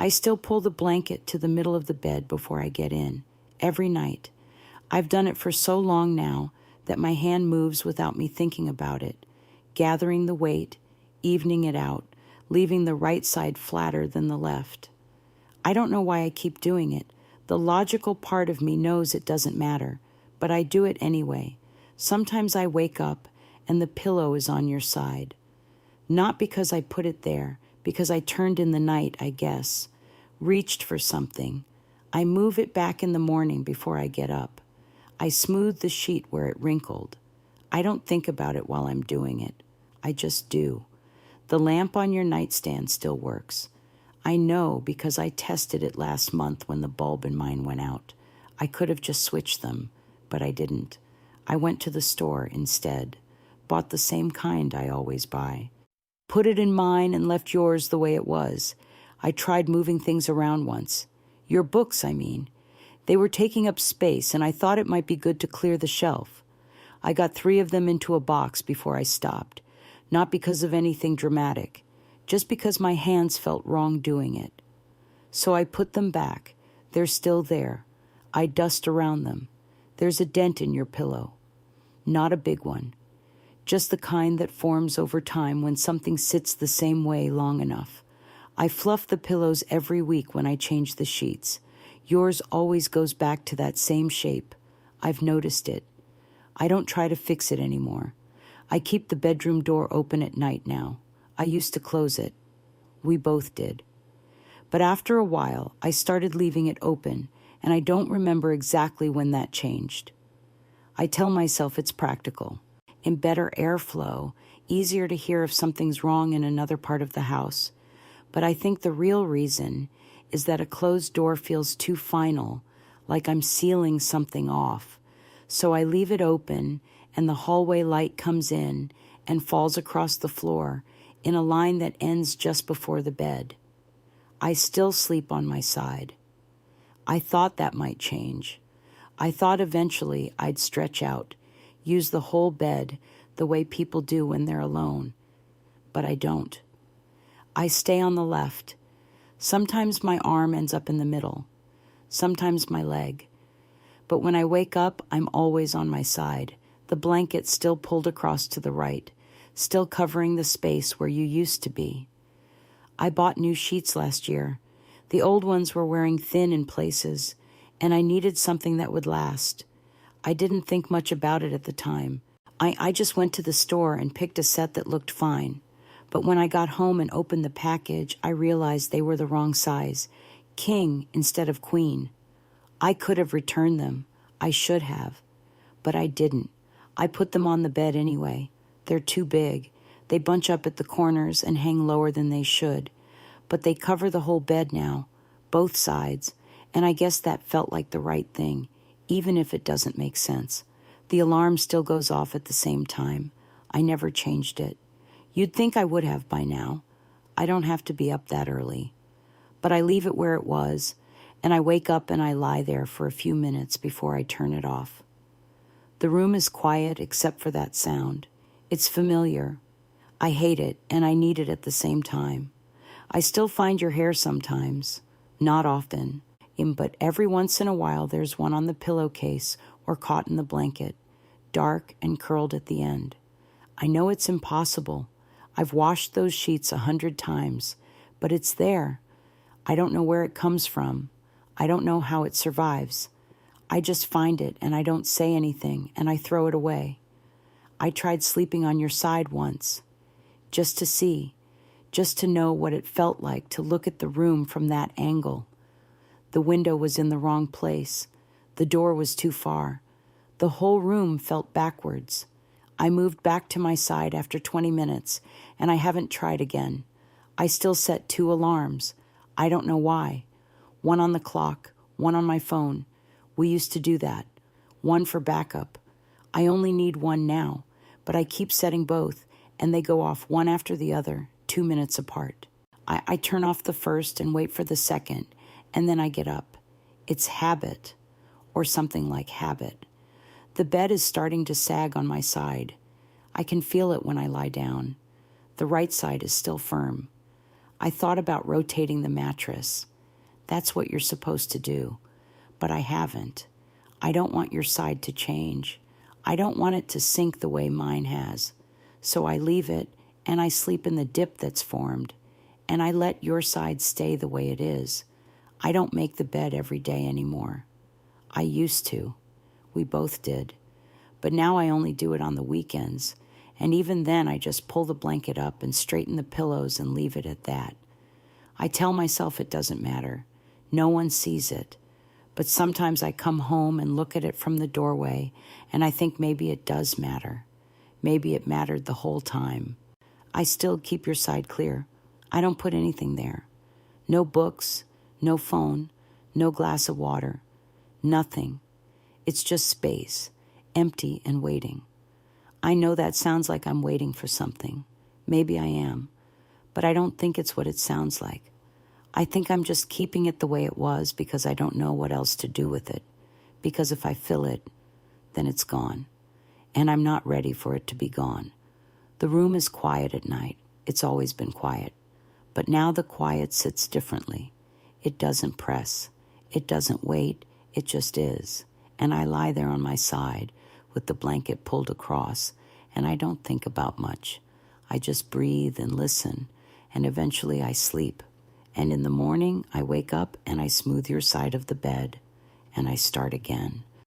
I still pull the blanket to the middle of the bed before I get in, every night. I've done it for so long now that my hand moves without me thinking about it, gathering the weight, evening it out, leaving the right side flatter than the left. I don't know why I keep doing it. The logical part of me knows it doesn't matter, but I do it anyway. Sometimes I wake up and the pillow is on your side. Not because I put it there, because I turned in the night, I guess. Reached for something. I move it back in the morning before I get up. I smooth the sheet where it wrinkled. I don't think about it while I'm doing it. I just do. The lamp on your nightstand still works. I know because I tested it last month when the bulb in mine went out. I could have just switched them, but I didn't. I went to the store instead. Bought the same kind I always buy. Put it in mine and left yours the way it was. I tried moving things around once. Your books, I mean. They were taking up space, and I thought it might be good to clear the shelf. I got 3 of them into a box before I stopped. Not because of anything dramatic, just because my hands felt wrong doing it. So I put them back. They're still there. I dust around them. There's a dent in your pillow. Not a big one. Just the kind that forms over time when something sits the same way long enough. I fluff the pillows every week when I change the sheets. Yours always goes back to that same shape. I've noticed it. I don't try to fix it anymore. I keep the bedroom door open at night now. I used to close it. We both did. But after a while, I started leaving it open, and I don't remember exactly when that changed. I tell myself it's practical. In better airflow, easier to hear if something's wrong in another part of the house. But I think the real reason is that a closed door feels too final, like I'm sealing something off. So I leave it open, and the hallway light comes in and falls across the floor in a line that ends just before the bed. I still sleep on my side. I thought that might change. I thought eventually I'd stretch out, use the whole bed the way people do when they're alone. But I don't. I stay on the left. Sometimes my arm ends up in the middle, sometimes my leg. But when I wake up, I'm always on my side, the blanket still pulled across to the right, still covering the space where you used to be. I bought new sheets last year. The old ones were wearing thin in places, and I needed something that would last. I didn't think much about it at the time. I just went to the store and picked a set that looked fine. But when I got home and opened the package, I realized they were the wrong size. King instead of queen. I could have returned them. I should have. But I didn't. I put them on the bed anyway. They're too big. They bunch up at the corners and hang lower than they should. But they cover the whole bed now, both sides, and I guess that felt like the right thing, even if it doesn't make sense. The alarm still goes off at the same time. I never changed it. You'd think I would have by now. I don't have to be up that early. But I leave it where it was, and I wake up and I lie there for a few minutes before I turn it off. The room is quiet except for that sound. It's familiar. I hate it, and I need it at the same time. I still find your hair sometimes. Not often. But every once in a while there's one on the pillowcase or caught in the blanket, dark and curled at the end. I know it's impossible. I've washed those sheets 100 times, but it's there. I don't know where it comes from. I don't know how it survives. I just find it and I don't say anything and I throw it away. I tried sleeping on your side once, just to see, just to know what it felt like to look at the room from that angle. The window was in the wrong place. The door was too far. The whole room felt backwards. I moved back to my side after 20 minutes, and I haven't tried again. I still set 2 alarms. I don't know why. One on the clock, one on my phone. We used to do that. One for backup. I only need one now, but I keep setting both, and they go off one after the other, 2 minutes apart. I turn off the first and wait for the second, and then I get up. It's habit, or something like habit. The bed is starting to sag on my side. I can feel it when I lie down. The right side is still firm. I thought about rotating the mattress. That's what you're supposed to do. But I haven't. I don't want your side to change. I don't want it to sink the way mine has. So I leave it, and I sleep in the dip that's formed, and I let your side stay the way it is. I don't make the bed every day anymore. I used to. We both did. But now I only do it on the weekends, and even then I just pull the blanket up and straighten the pillows and leave it at that. I tell myself it doesn't matter. No one sees it. But sometimes I come home and look at it from the doorway, and I think maybe it does matter. Maybe it mattered the whole time. I still keep your side clear. I don't put anything there. No books, no phone, no glass of water, nothing. It's just space, empty and waiting. I know that sounds like I'm waiting for something. Maybe I am, but I don't think it's what it sounds like. I think I'm just keeping it the way it was because I don't know what else to do with it. Because if I fill it, then it's gone. And I'm not ready for it to be gone. The room is quiet at night. It's always been quiet. But now the quiet sits differently. It doesn't press. It doesn't wait. It just is. And I lie there on my side with the blanket pulled across, and I don't think about much. I just breathe and listen, and eventually I sleep. And in the morning, I wake up and I smooth your side of the bed, and I start again.